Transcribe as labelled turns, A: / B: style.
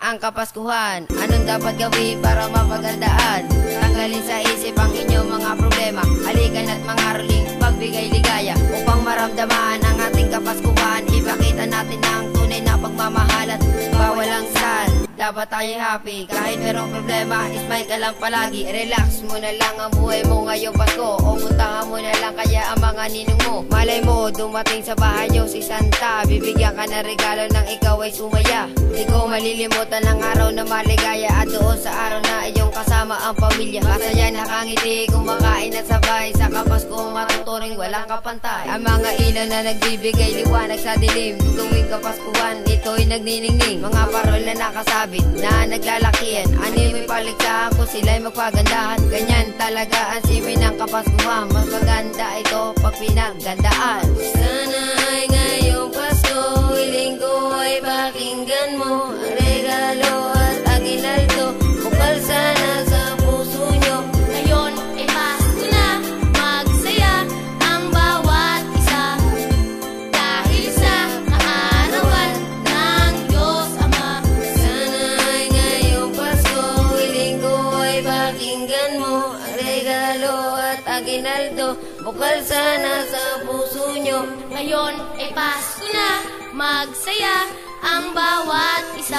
A: ang Kapaskuhan. Anong dapat gawin para mapagandaan? Tanggalin sa isip ang inyong mga problema. Halikan at mga ruling pagbigay ligaya upang maramdaman ang ating Kapaskuhan. Ipakita natin ang tunay na pagmamahal at bawal ang sal. Dapat tayo happy kahit merong problema, smile ka lang palagi. Relax mo na lang ang buhay mo ngayong Pasko, o puntahan mo na lang kaya ang mga ninong mo. Malay mo dumating sa bahay nyo si Santa, bibigyan ka na regalo nang ikaw ay sumaya. Di ko malilimutan ang araw na maligaya, at doon sa araw na iyong kasama ang pamilya. Masaya nakangiti, kumakain at sabay, sa Kapasko matuturing walang kapantay. Ang mga ilaw na nagbibigay liwanag sa dilim, tuwing Kapaskuhan ito'y nagniningning. Mga parol na nakasabit na naglalakihan, animoy paligsahan kung sila'y magpagandahan. Ganyan talaga ang simin ng Kapaskuhan, mas maganda ito pag pinagandaan. Sana ay ngayong Pasko, hiling ko ay pakinggan mo ang regalo at aginaldo. Bukal sana sa puso nyo.
B: Ngayon ay Pasko na, magsaya ang bawat isa, dahil sa kaarawan ng Diyos Ama.
A: Sana ay ngayong Pasko, hiling ko ay pakinggan mo ang regalo at aginaldo. Bukal sana sa puso nyo.
B: Ngayon ay Pasko na, magsaya ang bawat isa,